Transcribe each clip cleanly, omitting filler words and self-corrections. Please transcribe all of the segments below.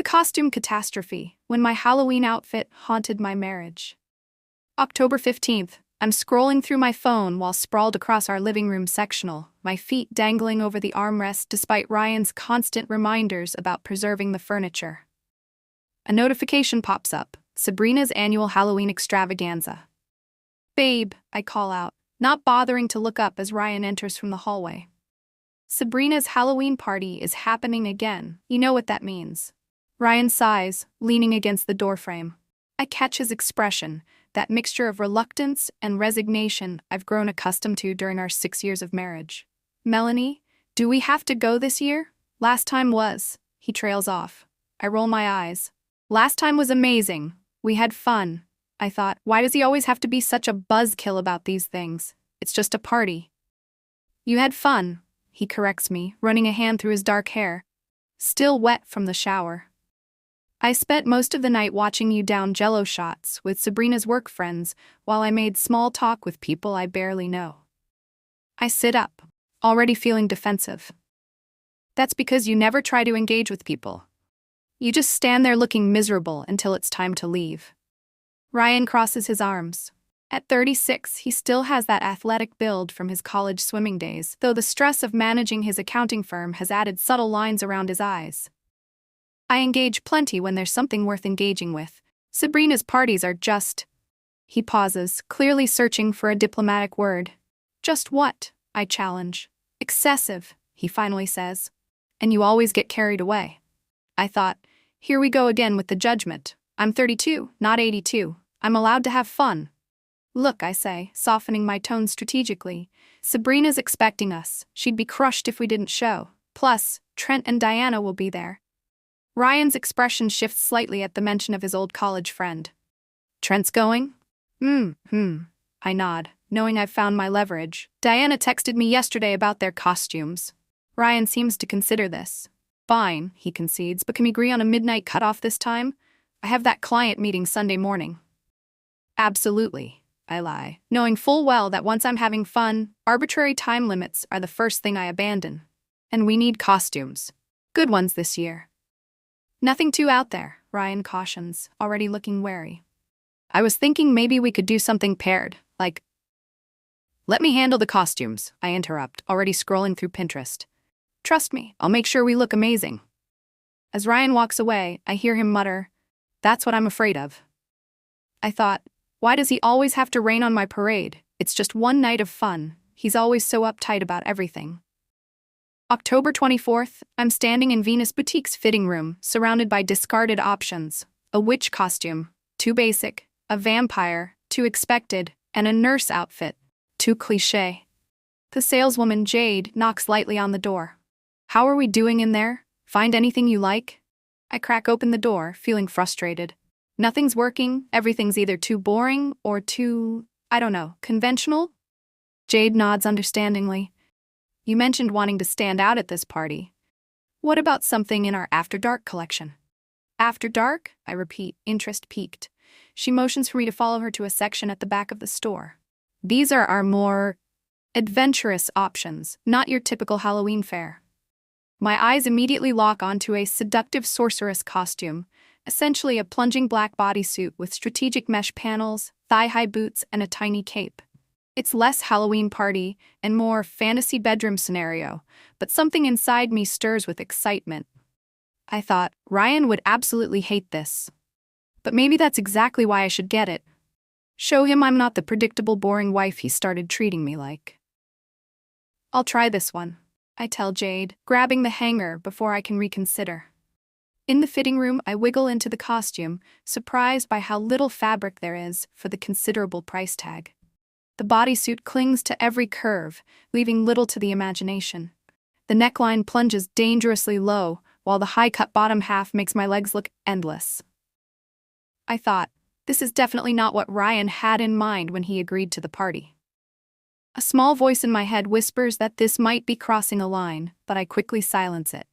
costume catastrophe, when my Halloween outfit haunted my marriage. October 15th, I'm scrolling through my phone while sprawled across our living room sectional, my feet dangling over the armrest despite Ryan's constant reminders about preserving the furniture. A notification pops up, Sabrina's annual Halloween extravaganza. "Babe," I call out, not bothering to look up as Ryan enters from the hallway. "Sabrina's Halloween party is happening again. You know what that means." Ryan sighs, leaning against the doorframe. I catch his expression, that mixture of reluctance and resignation I've grown accustomed to during our 6 years of marriage. "Melanie, do we have to go this year?" "Last time was." He trails off. I roll my eyes. "Last time was amazing. We had fun." I thought, why does he always have to be such a buzzkill about these things? It's just a party. "You had fun," he corrects me, running a hand through his dark hair. Still wet from the shower. "I spent most of the night watching you down Jell-O shots with Sabrina's work friends while I made small talk with people I barely know." I sit up, already feeling defensive. "That's because you never try to engage with people. You just stand there looking miserable until it's time to leave." Ryan crosses his arms. At 36, he still has that athletic build from his college swimming days, though the stress of managing his accounting firm has added subtle lines around his eyes. "I engage plenty when there's something worth engaging with. Sabrina's parties are just..." He pauses, clearly searching for a diplomatic word. "Just what?" I challenge. "Excessive," he finally says. "And you always get carried away." I thought, here we go again with the judgment. I'm 32, not 82. I'm allowed to have fun. "Look," I say, softening my tone strategically. "Sabrina's expecting us. She'd be crushed if we didn't show. Plus, Trent and Diana will be there." Ryan's expression shifts slightly at the mention of his old college friend. "Trent's going?" I nod, knowing I've found my leverage. "Diana texted me yesterday about their costumes." Ryan seems to consider this. "Fine," he concedes, "but can we agree on a midnight cutoff this time? I have that client meeting Sunday morning." "Absolutely," I lie, knowing full well that once I'm having fun, arbitrary time limits are the first thing I abandon. And we need costumes. Good ones this year. "Nothing too out there," Ryan cautions, already looking wary. "I was thinking maybe we could do something paired, like..." "Let me handle the costumes," I interrupt, already scrolling through Pinterest. "Trust me, I'll make sure we look amazing." As Ryan walks away, I hear him mutter, "That's what I'm afraid of." I thought, why does he always have to rain on my parade? It's just one night of fun. He's always so uptight about everything. October 24th, I'm standing in Venus Boutique's fitting room, surrounded by discarded options. A witch costume, too basic, a vampire, too expected, and a nurse outfit, too cliché. The saleswoman, Jade, knocks lightly on the door. "How are we doing in there? Find anything you like?" I crack open the door, feeling frustrated. Nothing's working, everything's either too boring or too, conventional? Jade nods understandingly. "You mentioned wanting to stand out at this party. What about something in our After Dark collection?" "After Dark?" I repeat, interest piqued. She motions for me to follow her to a section at the back of the store. "These are our more adventurous options, not your typical Halloween fare." My eyes immediately lock onto a seductive sorceress costume, essentially a plunging black bodysuit with strategic mesh panels, thigh-high boots, and a tiny cape. It's less Halloween party and more fantasy bedroom scenario, but something inside me stirs with excitement. I thought, Ryan would absolutely hate this. But maybe that's exactly why I should get it. Show him I'm not the predictable, boring wife he started treating me like. "I'll try this one," I tell Jade, grabbing the hanger before I can reconsider. In the fitting room, I wiggle into the costume, surprised by how little fabric there is for the considerable price tag. The bodysuit clings to every curve, leaving little to the imagination. The neckline plunges dangerously low, while the high-cut bottom half makes my legs look endless. I thought, this is definitely not what Ryan had in mind when he agreed to the party. A small voice in my head whispers that this might be crossing a line, but I quickly silence it.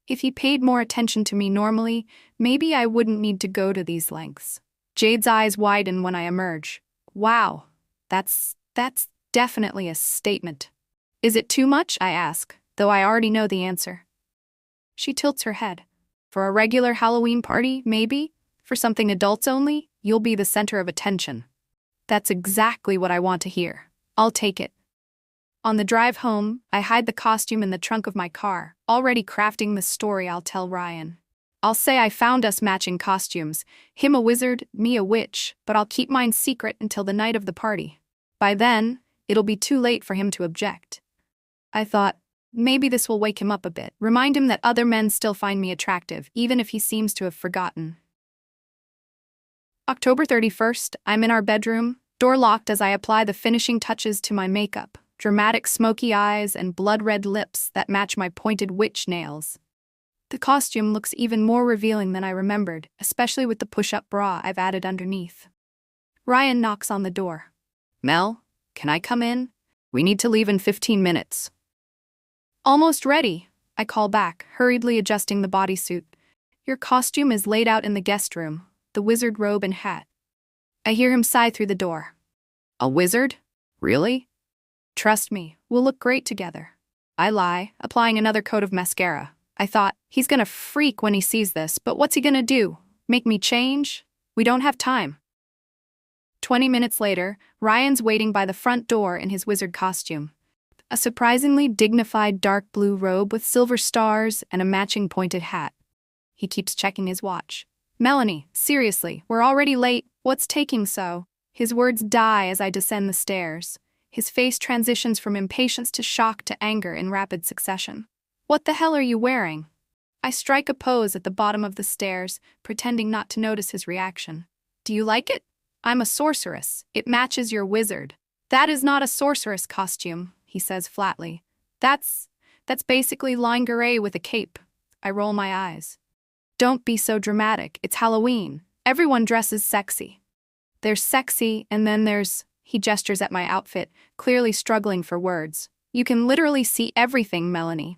If he paid more attention to me normally, maybe I wouldn't need to go to these lengths. Jade's eyes widen when I emerge. "Wow, that's definitely a statement." "Is it too much?" I ask, though I already know the answer. She tilts her head. For a regular Halloween party, maybe. For something adults only, you'll be the center of attention. That's exactly what I want to hear. I'll take it. On the drive home, I hide the costume in the trunk of my car, already crafting the story I'll tell Ryan. I'll say I found us matching costumes, him a wizard, me a witch, but I'll keep mine secret until the night of the party. By then, it'll be too late for him to object. I thought, maybe this will wake him up a bit, remind him that other men still find me attractive, even if he seems to have forgotten. October 31st, I'm in our bedroom, door locked as I apply the finishing touches to my makeup, dramatic smoky eyes and blood-red lips that match my pointed witch nails. The costume looks even more revealing than I remembered, especially with the push-up bra I've added underneath. Ryan knocks on the door. Mel, can I come in? We need to leave in 15 minutes. Almost ready, I call back, hurriedly adjusting the bodysuit. Your costume is laid out in the guest room, the wizard robe and hat. I hear him sigh through the door. A wizard? Really? Trust me, we'll look great together. I lie, applying another coat of mascara. I thought, he's gonna freak when he sees this, but what's he gonna do? Make me change? We don't have time. 20 minutes later, Ryan's waiting by the front door in his wizard costume. A surprisingly dignified dark blue robe with silver stars and a matching pointed hat. He keeps checking his watch. Melanie, seriously, we're already late. What's taking so? His words die as I descend the stairs. His face transitions from impatience to shock to anger in rapid succession. What the hell are you wearing? I strike a pose at the bottom of the stairs, pretending not to notice his reaction. Do you like it? I'm a sorceress. It matches your wizard. That is not a sorceress costume, he says flatly. That's basically lingerie with a cape. I roll my eyes. Don't be so dramatic. It's Halloween. Everyone dresses sexy. There's sexy, and then there's... He gestures at my outfit, clearly struggling for words. You can literally see everything, Melanie.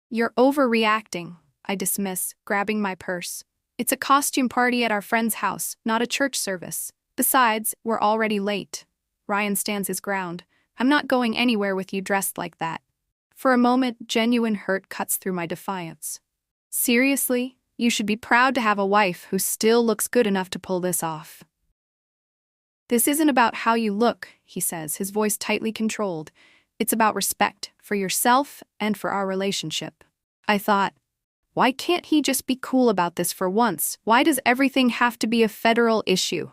You're overreacting, I dismiss, grabbing my purse. It's a costume party at our friend's house, not a church service. Besides, we're already late. Ryan stands his ground. I'm not going anywhere with you dressed like that. For a moment, genuine hurt cuts through my defiance. Seriously? You should be proud to have a wife who still looks good enough to pull this off. This isn't about how you look, he says, his voice tightly controlled. It's about respect, for yourself and for our relationship. I thought, why can't he just be cool about this for once? Why does everything have to be a federal issue?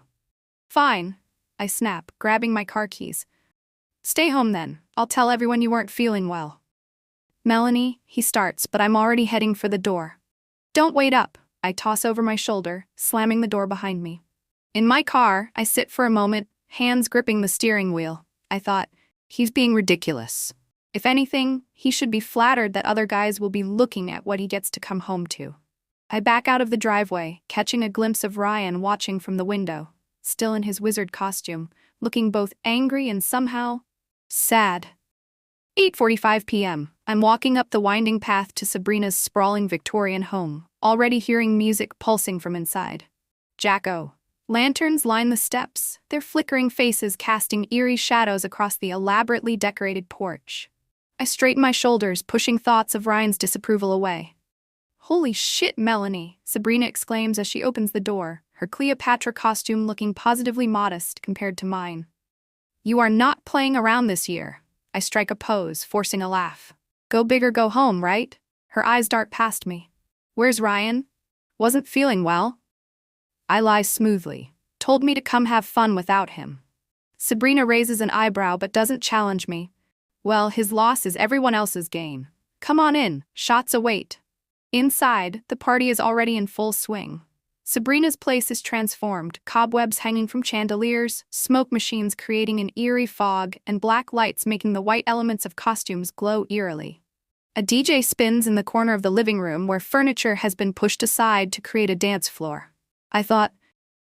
Fine, I snap, grabbing my car keys. Stay home then. I'll tell everyone you weren't feeling well. Melanie, he starts, but I'm already heading for the door. Don't wait up, I toss over my shoulder, slamming the door behind me. In my car, I sit for a moment, hands gripping the steering wheel. I thought, he's being ridiculous. If anything, he should be flattered that other guys will be looking at what he gets to come home to. I back out of the driveway, catching a glimpse of Ryan watching from the window, still in his wizard costume, looking both angry and somehow sad. 8:45 p.m. I'm walking up the winding path to Sabrina's sprawling Victorian home, already hearing music pulsing from inside. Jacko. Lanterns line the steps, their flickering faces casting eerie shadows across the elaborately decorated porch. I straighten my shoulders, pushing thoughts of Ryan's disapproval away. Holy shit, Melanie, Sabrina exclaims as she opens the door, her Cleopatra costume looking positively modest compared to mine. You are not playing around this year. I strike a pose, forcing a laugh. Go big or go home, right? Her eyes dart past me. Where's Ryan? Wasn't feeling well. I lie smoothly. Told me to come have fun without him. Sabrina raises an eyebrow but doesn't challenge me. Well, his loss is everyone else's gain. Come on in, shots await. Inside, the party is already in full swing. Sabrina's place is transformed, cobwebs hanging from chandeliers, smoke machines creating an eerie fog, and black lights making the white elements of costumes glow eerily. A DJ spins in the corner of the living room where furniture has been pushed aside to create a dance floor. I thought,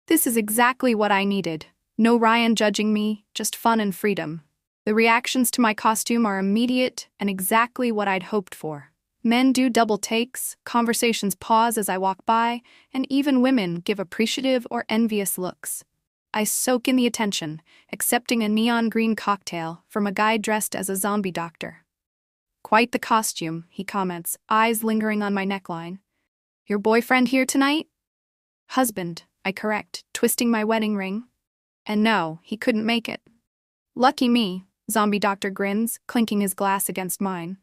this is exactly what I needed. No Ryan judging me, just fun and freedom. The reactions to my costume are immediate and exactly what I'd hoped for. Men do double takes, conversations pause as I walk by, and even women give appreciative or envious looks. I soak in the attention, accepting a neon green cocktail from a guy dressed as a zombie doctor. Quite the costume, he comments, eyes lingering on my neckline. Your boyfriend here tonight? Husband, I correct, twisting my wedding ring. And no, he couldn't make it. Lucky me, zombie doctor grins, clinking his glass against mine.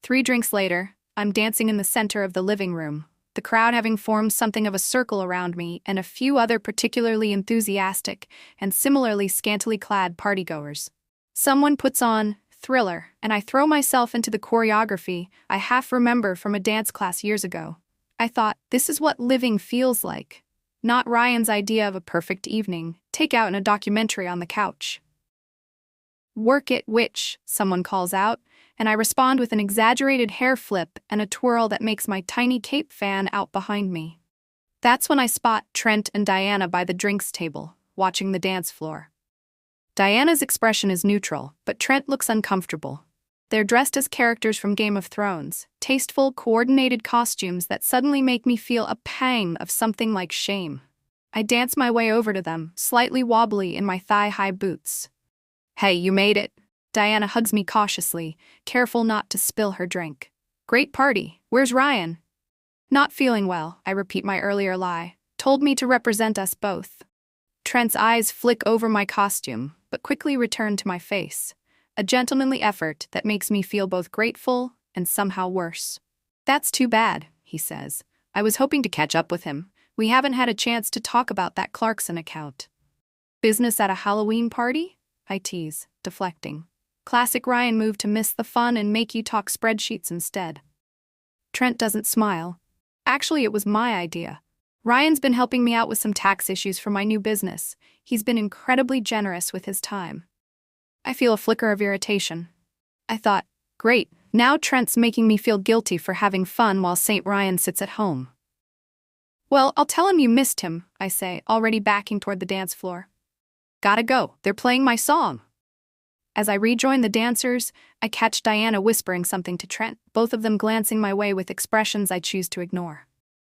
3 drinks later, I'm dancing in the center of the living room, the crowd having formed something of a circle around me and a few other particularly enthusiastic and similarly scantily clad partygoers. Someone puts on Thriller, and I throw myself into the choreography I half remember from a dance class years ago. I thought, this is what living feels like. Not Ryan's idea of a perfect evening, take out in a documentary on the couch. Work it, witch, someone calls out, and I respond with an exaggerated hair flip and a twirl that makes my tiny cape fan out behind me. That's when I spot Trent and Diana by the drinks table, watching the dance floor. Diana's expression is neutral, but Trent looks uncomfortable. They're dressed as characters from Game of Thrones, tasteful, coordinated costumes that suddenly make me feel a pang of something like shame. I dance my way over to them, slightly wobbly in my thigh-high boots. Hey, you made it. Diana hugs me cautiously, careful not to spill her drink. Great party. Where's Ryan? Not feeling well, I repeat my earlier lie. Told me to represent us both. Trent's eyes flick over my costume, but quickly return to my face. A gentlemanly effort that makes me feel both grateful and somehow worse. That's too bad, he says. I was hoping to catch up with him. We haven't had a chance to talk about that Clarkson account. Business at a Halloween party? I tease, deflecting. Classic Ryan move to miss the fun and make you talk spreadsheets instead. Trent doesn't smile. Actually, it was my idea. Ryan's been helping me out with some tax issues for my new business. He's been incredibly generous with his time. I feel a flicker of irritation. I thought, great, now Trent's making me feel guilty for having fun while St. Ryan sits at home. Well, I'll tell him you missed him, I say, already backing toward the dance floor. Gotta go, they're playing my song. As I rejoin the dancers, I catch Diana whispering something to Trent, both of them glancing my way with expressions I choose to ignore.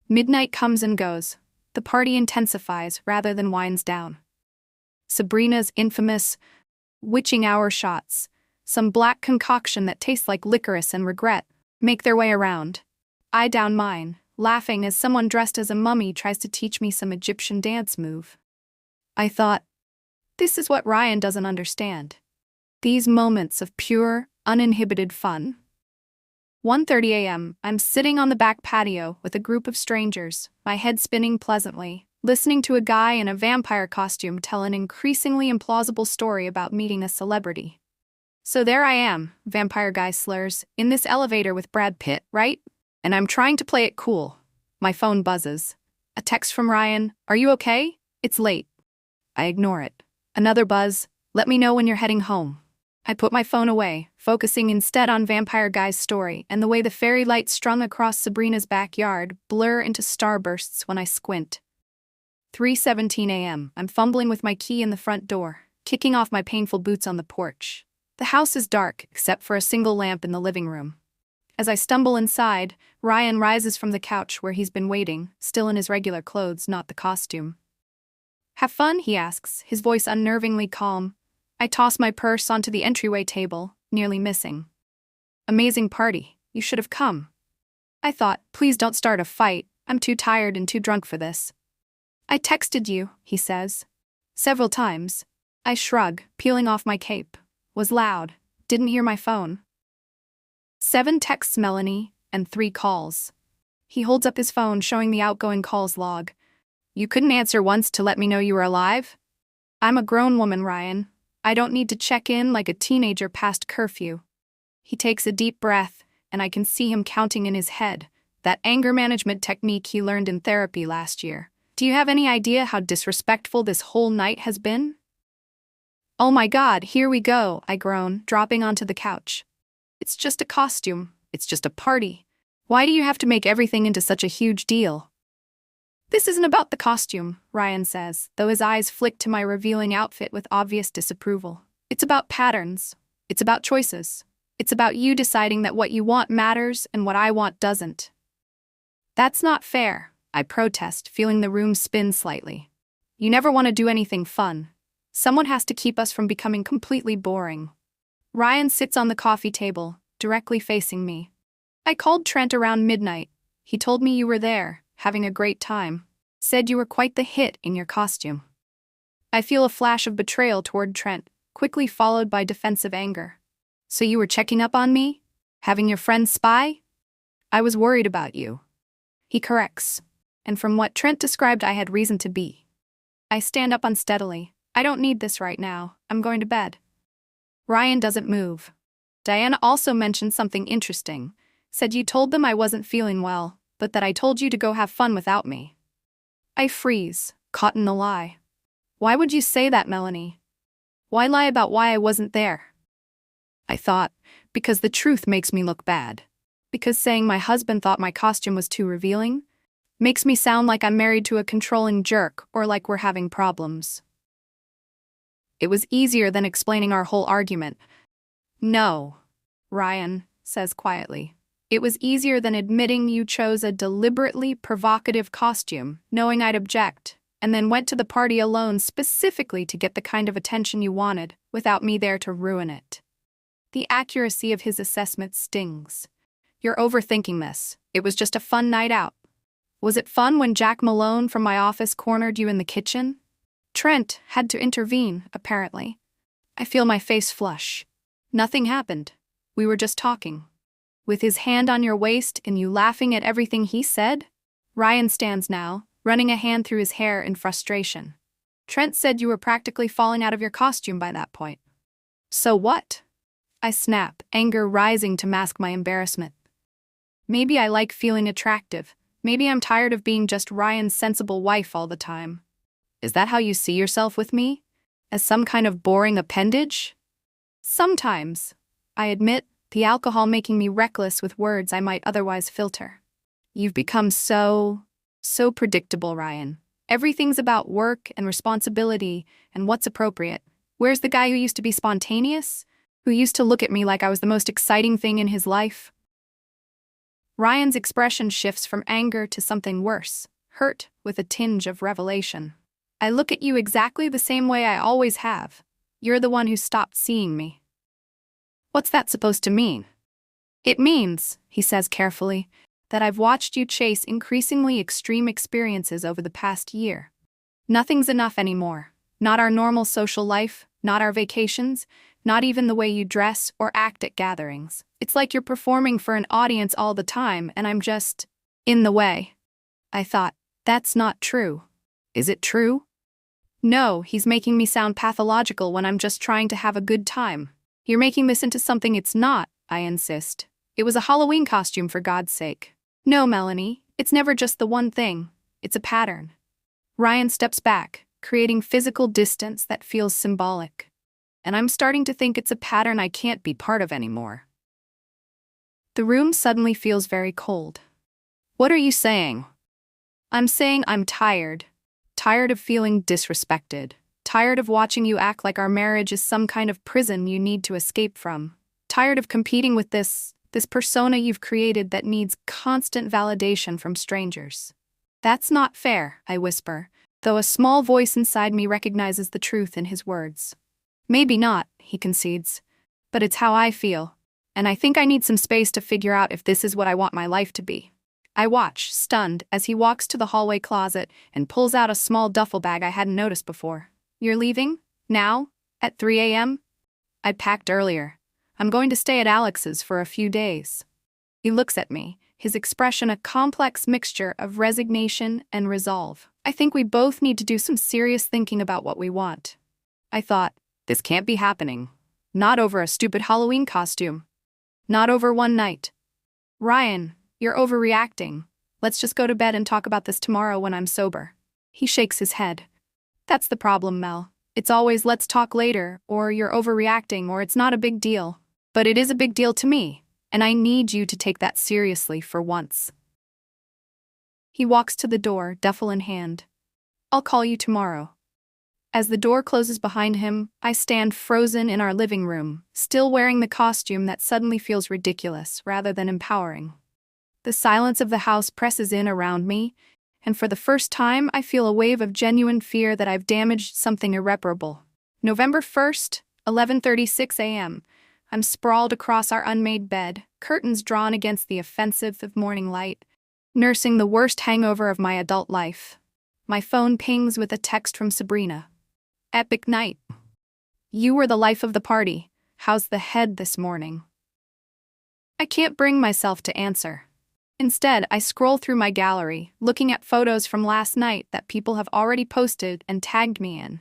Midnight comes and goes. The party intensifies rather than winds down. Sabrina's infamous witching hour shots, some black concoction that tastes like licorice and regret, make their way around. I down mine, laughing as someone dressed as a mummy tries to teach me some Egyptian dance move. I thought, this is what Ryan doesn't understand. These moments of pure, uninhibited fun. 1:30 a.m., I'm sitting on the back patio with a group of strangers, my head spinning pleasantly, listening to a guy in a vampire costume tell an increasingly implausible story about meeting a celebrity. So there I am, vampire guy slurs, in this elevator with Brad Pitt, right? And I'm trying to play it cool. My phone buzzes. A text from Ryan, "Are you okay? It's late." I ignore it. Another buzz, "Let me know when you're heading home." I put my phone away, focusing instead on Vampire Guy's story and the way the fairy lights strung across Sabrina's backyard blur into starbursts when I squint. 3:17 a.m., I'm fumbling with my key in the front door, kicking off my painful boots on the porch. The house is dark, except for a single lamp in the living room. As I stumble inside, Ryan rises from the couch where he's been waiting, still in his regular clothes, not the costume. "Have fun?" he asks, his voice unnervingly calm. I toss my purse onto the entryway table, nearly missing. "Amazing party. You should have come." I thought, please don't start a fight. I'm too tired and too drunk for this. "I texted you," he says. "Several times." I shrug, peeling off my cape. Was loud. Didn't hear my phone. 7 texts, Melanie, and 3 calls. He holds up his phone, showing the outgoing calls log. "You couldn't answer once to let me know you were alive?" "I'm a grown woman, Ryan. I don't need to check in like a teenager past curfew." He takes a deep breath, and I can see him counting in his head, that anger management technique he learned in therapy last year. "Do you have any idea how disrespectful this whole night has been?" "Oh my God, here we go," I groan, dropping onto the couch. "It's just a costume. It's just a party. Why do you have to make everything into such a huge deal?" "This isn't about the costume," Ryan says, though his eyes flick to my revealing outfit with obvious disapproval. "It's about patterns. It's about choices. It's about you deciding that what you want matters and what I want doesn't." "That's not fair," I protest, feeling the room spin slightly. "You never want to do anything fun. Someone has to keep us from becoming completely boring." Ryan sits on the coffee table, directly facing me. "I called Trent around midnight. He told me you were there, having a great time. Said you were quite the hit in your costume. I feel a flash of betrayal toward Trent, quickly followed by defensive anger. So you were checking up on me? Having your friends spy? I was worried about you. He corrects. And from what Trent described, I had reason to be. I stand up unsteadily. I don't need this right now. I'm going to bed. Ryan doesn't move. Diana also mentioned something interesting. Said you told them I wasn't feeling well, but that I told you to go have fun without me. I freeze, caught in a lie. Why would you say that, Melanie? Why lie about why I wasn't there? I thought, because the truth makes me look bad. Because saying my husband thought my costume was too revealing makes me sound like I'm married to a controlling jerk or like we're having problems. It was easier than explaining our whole argument. No, Ryan says quietly. It was easier than admitting you chose a deliberately provocative costume, knowing I'd object, and then went to the party alone specifically to get the kind of attention you wanted, without me there to ruin it. The accuracy of his assessment stings. You're overthinking this. It was just a fun night out. Was it fun when Jack Malone from my office cornered you in the kitchen? Trent had to intervene, apparently. I feel my face flush. Nothing happened. We were just talking. With his hand on your waist and you laughing at everything he said? Ryan stands now, running a hand through his hair in frustration. Trent said you were practically falling out of your costume by that point. So what? I snap, anger rising to mask my embarrassment. Maybe I like feeling attractive. Maybe I'm tired of being just Ryan's sensible wife all the time. Is that how you see yourself with me? As some kind of boring appendage? Sometimes, I admit, the alcohol making me reckless with words I might otherwise filter. You've become so predictable, Ryan. Everything's about work and responsibility and what's appropriate. Where's the guy who used to be spontaneous? Who used to look at me like I was the most exciting thing in his life? Ryan's expression shifts from anger to something worse, hurt with a tinge of revelation. I look at you exactly the same way I always have. You're the one who stopped seeing me. What's that supposed to mean? It means, he says carefully, that I've watched you chase increasingly extreme experiences over the past year. Nothing's enough anymore. Not our normal social life, not our vacations, not even the way you dress or act at gatherings. It's like you're performing for an audience all the time and I'm just in the way. I thought, that's not true. Is it true? No, he's making me sound pathological when I'm just trying to have a good time. You're making this into something it's not, I insist. It was a Halloween costume, for God's sake. No, Melanie, it's never just the one thing. It's a pattern. Ryan steps back, creating physical distance that feels symbolic. And I'm starting to think it's a pattern I can't be part of anymore. The room suddenly feels very cold. What are you saying? I'm saying I'm tired. Tired of feeling disrespected. Tired of watching you act like our marriage is some kind of prison you need to escape from. Tired of competing with this persona you've created that needs constant validation from strangers. That's not fair, I whisper, though a small voice inside me recognizes the truth in his words. Maybe not, he concedes, but it's how I feel, and I think I need some space to figure out if this is what I want my life to be. I watch, stunned, as he walks to the hallway closet and pulls out a small duffel bag I hadn't noticed before. You're leaving? Now? At 3 a.m.? I packed earlier. I'm going to stay at Alex's for a few days. He looks at me, his expression a complex mixture of resignation and resolve. I think we both need to do some serious thinking about what we want. I thought, this can't be happening. Not over a stupid Halloween costume. Not over one night. Ryan, you're overreacting. Let's just go to bed and talk about this tomorrow when I'm sober. He shakes his head. That's the problem, Mel. It's always let's talk later, or you're overreacting, or it's not a big deal. But it is a big deal to me, and I need you to take that seriously for once. He walks to the door, duffel in hand. I'll call you tomorrow. As the door closes behind him, I stand frozen in our living room, still wearing the costume that suddenly feels ridiculous rather than empowering. The silence of the house presses in around me, and for the first time I feel a wave of genuine fear that I've damaged something irreparable. November 1st, 11:36 a.m. I'm sprawled across our unmade bed, curtains drawn against the offensive of morning light. nursing the worst hangover of my adult life. My phone pings with a text from Sabrina. Epic night. You were the life of the party. How's the head this morning? I can't bring myself to answer. Instead, I scroll through my gallery, looking at photos from last night that people have already posted and tagged me in.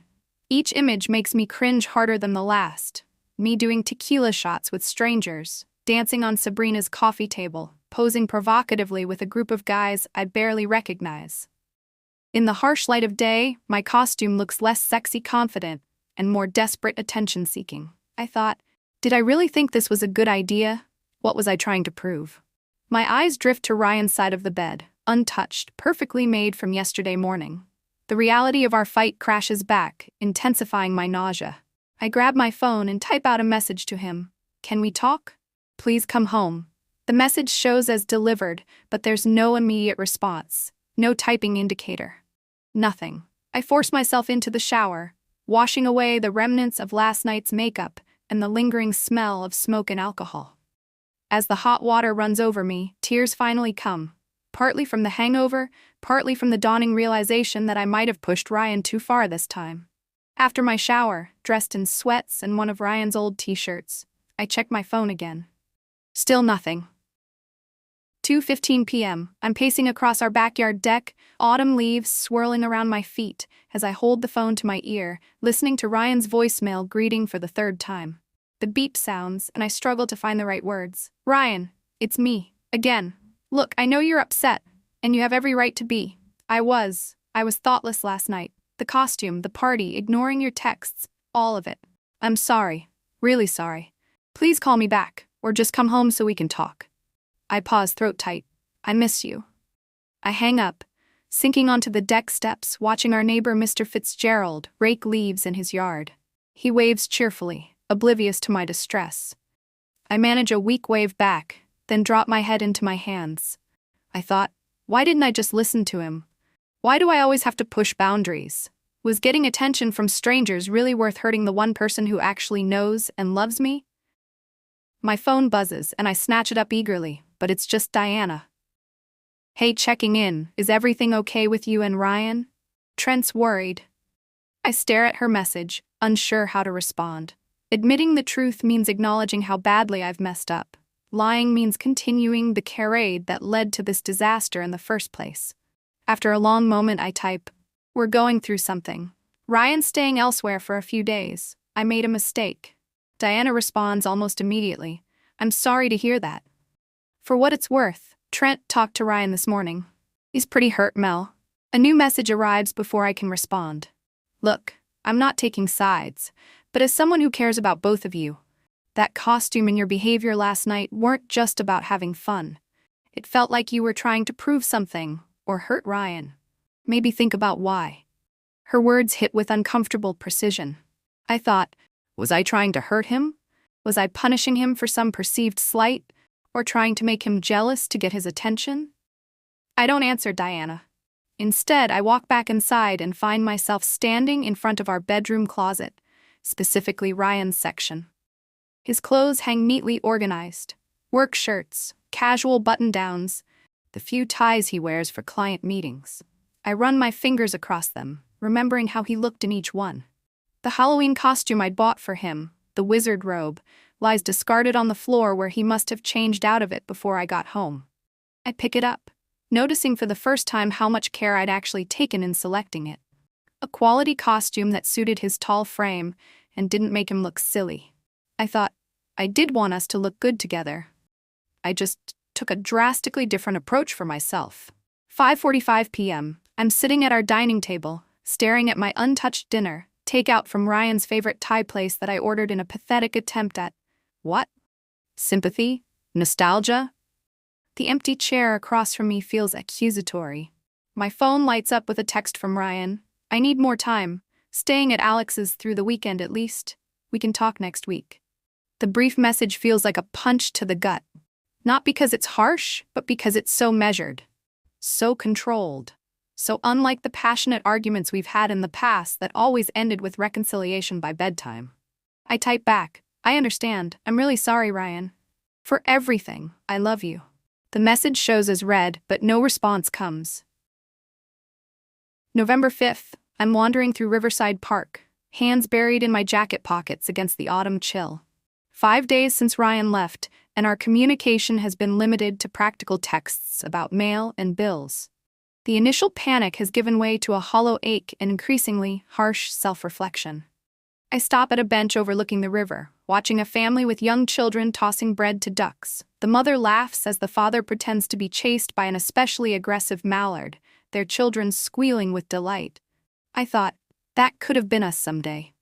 Each image makes me cringe harder than the last. Me doing tequila shots with strangers, dancing on Sabrina's coffee table, posing provocatively with a group of guys I barely recognize. In the harsh light of day, my costume looks less sexy confident and more desperate attention-seeking. I thought, did I really think this was a good idea? What was I trying to prove? My eyes drift to Ryan's side of the bed, untouched, perfectly made from yesterday morning. The reality of our fight crashes back, intensifying my nausea. I grab my phone and type out a message to him. Can we talk? Please come home. The message shows as delivered, but there's no immediate response. No typing indicator. Nothing. I force myself into the shower, washing away the remnants of last night's makeup and the lingering smell of smoke and alcohol. As the hot water runs over me, tears finally come, partly from the hangover, partly from the dawning realization that I might have pushed Ryan too far this time. After my shower, dressed in sweats and one of Ryan's old t-shirts, I check my phone again. Still nothing. 2:15 p.m. I'm pacing across our backyard deck, autumn leaves swirling around my feet as I hold the phone to my ear, listening to Ryan's voicemail greeting for the third time. The beep sounds, and I struggle to find the right words. Ryan, it's me, again. Look, I know you're upset, and you have every right to be. I was thoughtless last night. The costume, the party, ignoring your texts, all of it. I'm sorry, really sorry. Please call me back, or just come home so we can talk. I pause, throat tight. I miss you. I hang up, sinking onto the deck steps, watching our neighbor Mr. Fitzgerald rake leaves in his yard. He waves cheerfully, oblivious to my distress. I manage a weak wave back, then drop my head into my hands. I thought, why didn't I just listen to him? Why do I always have to push boundaries? Was getting attention from strangers really worth hurting the one person who actually knows and loves me? My phone buzzes and I snatch it up eagerly, but it's just Diana. Hey, checking in, is everything okay with you and Ryan? Trent's worried. I stare at her message, unsure how to respond. Admitting the truth means acknowledging how badly I've messed up. Lying means continuing the charade that led to this disaster in the first place. After a long moment, I type, we're going through something. Ryan's staying elsewhere for a few days. I made a mistake. Diana responds almost immediately. I'm sorry to hear that. For what it's worth, Trent talked to Ryan this morning. He's pretty hurt, Mel. A new message arrives before I can respond. Look, I'm not taking sides, but as someone who cares about both of you, that costume and your behavior last night weren't just about having fun. It felt like you were trying to prove something, or hurt Ryan. Maybe think about why. Her words hit with uncomfortable precision. I thought, was I trying to hurt him? Was I punishing him for some perceived slight, or trying to make him jealous to get his attention? I don't answer Diana. Instead, I walk back inside and find myself standing in front of our bedroom closet, specifically Ryan's section. His clothes hang neatly organized. Work shirts, casual button-downs, the few ties he wears for client meetings. I run my fingers across them, remembering how he looked in each one. The Halloween costume I'd bought for him, the wizard robe, lies discarded on the floor where he must have changed out of it before I got home. I pick it up, noticing for the first time how much care I'd actually taken in selecting it. A quality costume that suited his tall frame and didn't make him look silly. I thought, I did want us to look good together. I just took a drastically different approach for myself. 5:45 p.m., I'm sitting at our dining table, staring at my untouched dinner, takeout from Ryan's favorite Thai place that I ordered in a pathetic attempt at, what? Sympathy? Nostalgia? The empty chair across from me feels accusatory. My phone lights up with a text from Ryan. I need more time. Staying at Alex's through the weekend at least. We can talk next week. The brief message feels like a punch to the gut. Not because it's harsh, but because it's so measured. So controlled. So unlike the passionate arguments we've had in the past that always ended with reconciliation by bedtime. I type back, I understand. I'm really sorry, Ryan. For everything, I love you. The message shows as read, but no response comes. November 5th, I'm wandering through Riverside Park, hands buried in my jacket pockets against the autumn chill. 5 days since Ryan left, and our communication has been limited to practical texts about mail and bills. The initial panic has given way to a hollow ache and increasingly harsh self-reflection. I stop at a bench overlooking the river, watching a family with young children tossing bread to ducks. The mother laughs as the father pretends to be chased by an especially aggressive mallard, their children squealing with delight. I thought, that could have been us someday.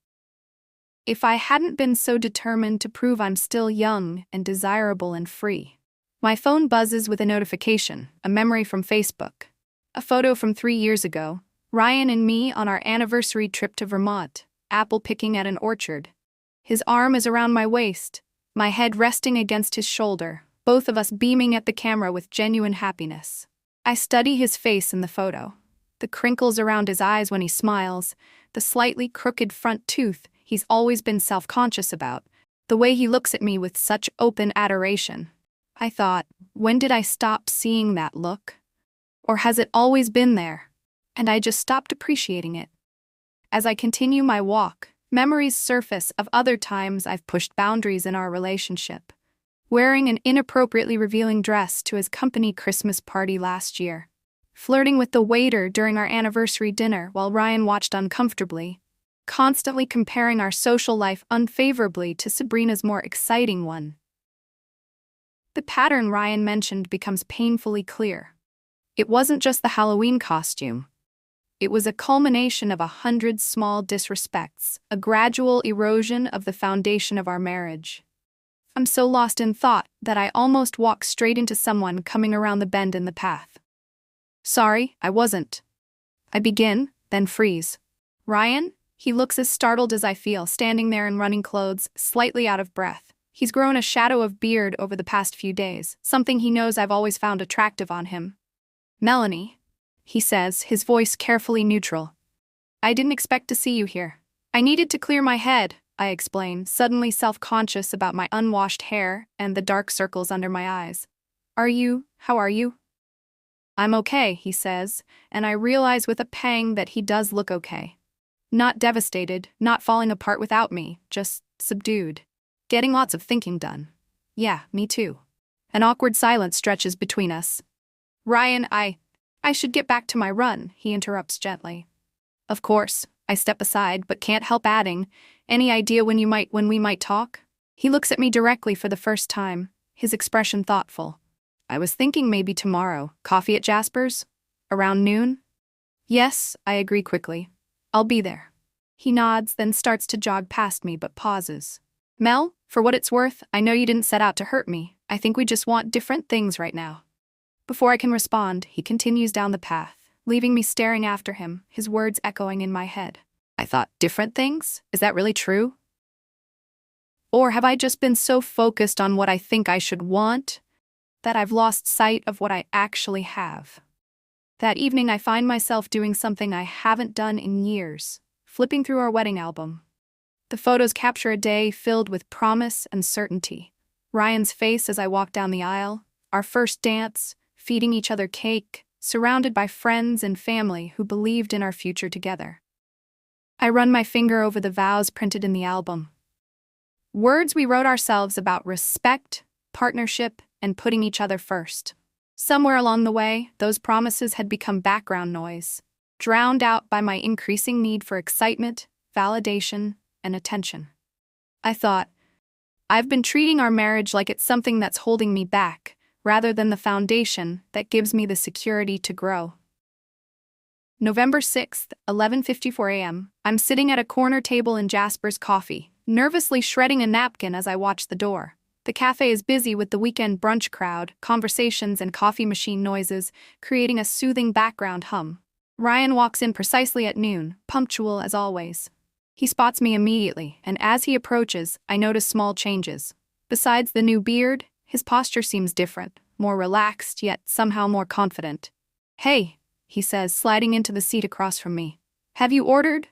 If I hadn't been so determined to prove I'm still young and desirable and free. My phone buzzes with a notification, a memory from Facebook. A photo from 3 years ago, Ryan and me on our anniversary trip to Vermont, apple picking at an orchard. His arm is around my waist, my head resting against his shoulder, both of us beaming at the camera with genuine happiness. I study his face in the photo. The crinkles around his eyes when he smiles, the slightly crooked front tooth he's always been self-conscious about, the way he looks at me with such open adoration. I thought, when did I stop seeing that look? Or has it always been there, and I just stopped appreciating it? As I continue my walk, memories surface of other times I've pushed boundaries in our relationship. Wearing an inappropriately revealing dress to his company Christmas party last year. Flirting with the waiter during our anniversary dinner while Ryan watched uncomfortably. Constantly comparing our social life unfavorably to Sabrina's more exciting one. The pattern Ryan mentioned becomes painfully clear. It wasn't just the Halloween costume. It was a culmination of 100 small disrespects, a gradual erosion of the foundation of our marriage. I'm so lost in thought that I almost walk straight into someone coming around the bend in the path. Sorry, I wasn't. I begin, then freeze. Ryan? He looks as startled as I feel, standing there in running clothes, slightly out of breath. He's grown a shadow of beard over the past few days, something he knows I've always found attractive on him. Melanie, he says, his voice carefully neutral. I didn't expect to see you here. I needed to clear my head, I explain, suddenly self-conscious about my unwashed hair and the dark circles under my eyes. How are you? I'm okay, he says, and I realize with a pang that he does look okay. Not devastated, not falling apart without me, just subdued. Getting lots of thinking done. Yeah, me too. An awkward silence stretches between us. Ryan, I should get back to my run, he interrupts gently. Of course, I step aside but can't help adding, any idea when we might talk? He looks at me directly for the first time, his expression thoughtful. I was thinking maybe tomorrow, coffee at Jasper's? Around noon? Yes, I agree quickly. I'll be there. He nods, then starts to jog past me but pauses. Mel, for what it's worth, I know you didn't set out to hurt me. I think we just want different things right now. Before I can respond, he continues down the path, leaving me staring after him, his words echoing in my head. I thought, different things? Is that really true? Or have I just been so focused on what I think I should want that I've lost sight of what I actually have? That evening I find myself doing something I haven't done in years, flipping through our wedding album. The photos capture a day filled with promise and certainty. Ryan's face as I walk down the aisle, our first dance, feeding each other cake, surrounded by friends and family who believed in our future together. I run my finger over the vows printed in the album. Words we wrote ourselves about respect, partnership, and putting each other first. Somewhere along the way, those promises had become background noise, drowned out by my increasing need for excitement, validation, and attention. I thought, I've been treating our marriage like it's something that's holding me back, rather than the foundation that gives me the security to grow. November 6th, 11:54 a.m., I'm sitting at a corner table in Jasper's Coffee, nervously shredding a napkin as I watch the door. The cafe is busy with the weekend brunch crowd, conversations and coffee machine noises, creating a soothing background hum. Ryan walks in precisely at noon, punctual as always. He spots me immediately, and as he approaches, I notice small changes. Besides the new beard, his posture seems different, more relaxed yet somehow more confident. Hey, he says, sliding into the seat across from me. Have you ordered?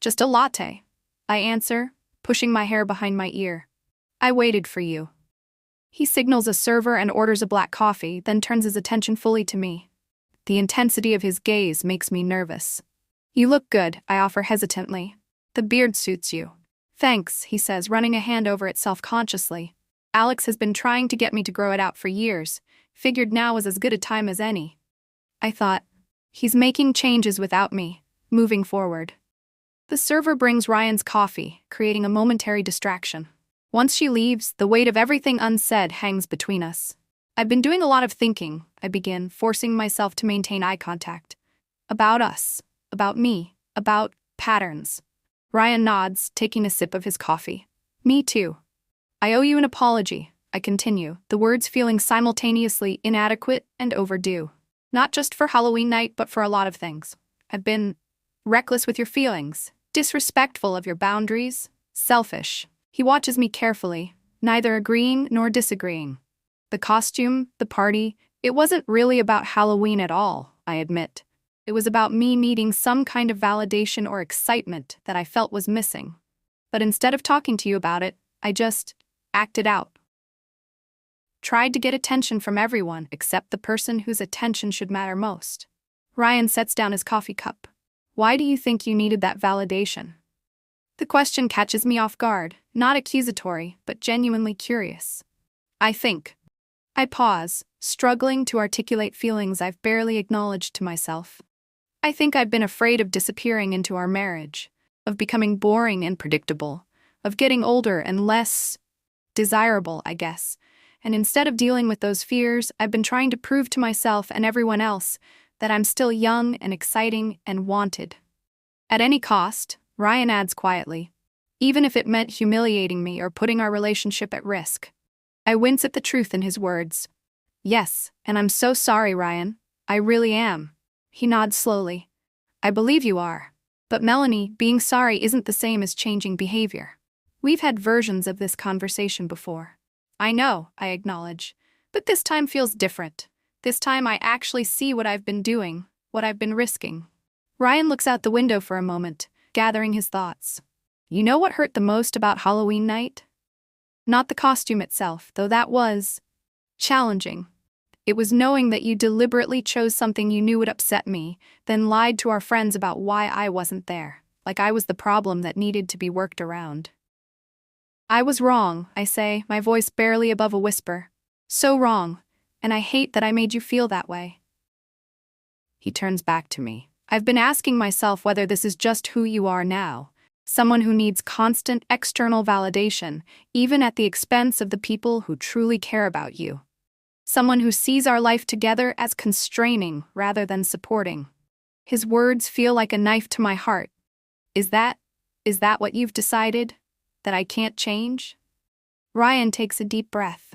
Just a latte, I answer, pushing my hair behind my ear. I waited for you. He signals a server and orders a black coffee, then turns his attention fully to me. The intensity of his gaze makes me nervous. You look good, I offer hesitantly. The beard suits you. Thanks, he says, running a hand over it self-consciously. Alex has been trying to get me to grow it out for years. Figured now was as good a time as any. I thought, he's making changes without me, moving forward. The server brings Ryan's coffee, creating a momentary distraction. Once she leaves, the weight of everything unsaid hangs between us. I've been doing a lot of thinking, I begin, forcing myself to maintain eye contact. About us, about me, about patterns. Ryan nods, taking a sip of his coffee. Me too. I owe you an apology, I continue, the words feeling simultaneously inadequate and overdue. Not just for Halloween night, but for a lot of things. I've been reckless with your feelings, disrespectful of your boundaries, selfish. He watches me carefully, neither agreeing nor disagreeing. The costume, the party, it wasn't really about Halloween at all, I admit. It was about me needing some kind of validation or excitement that I felt was missing. But instead of talking to you about it, I just acted out. Tried to get attention from everyone except the person whose attention should matter most. Ryan sets down his coffee cup. Why do you think you needed that validation? The question catches me off guard, not accusatory, but genuinely curious. I think. I pause, struggling to articulate feelings I've barely acknowledged to myself. I think I've been afraid of disappearing into our marriage, of becoming boring and predictable, of getting older and less desirable, I guess. And instead of dealing with those fears, I've been trying to prove to myself and everyone else that I'm still young and exciting and wanted. At any cost, Ryan adds quietly, even if it meant humiliating me or putting our relationship at risk. I wince at the truth in his words. Yes, and I'm so sorry, Ryan. I really am. He nods slowly. I believe you are. But Melanie, being sorry isn't the same as changing behavior. We've had versions of this conversation before. I know, I acknowledge. But this time feels different. This time I actually see what I've been doing, what I've been risking. Ryan looks out the window for a moment, gathering his thoughts. You know what hurt the most about Halloween night? Not the costume itself, though that was challenging. It was knowing that you deliberately chose something you knew would upset me, then lied to our friends about why I wasn't there, like I was the problem that needed to be worked around. I was wrong, I say, my voice barely above a whisper. So wrong, and I hate that I made you feel that way. He turns back to me. I've been asking myself whether this is just who you are now, someone who needs constant external validation, even at the expense of the people who truly care about you. Someone who sees our life together as constraining rather than supporting. His words feel like a knife to my heart. Is that what you've decided? That I can't change? Ryan takes a deep breath.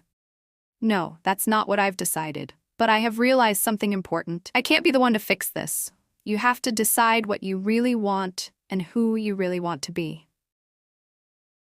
No, that's not what I've decided. But I have realized something important. I can't be the one to fix this. You have to decide what you really want and who you really want to be.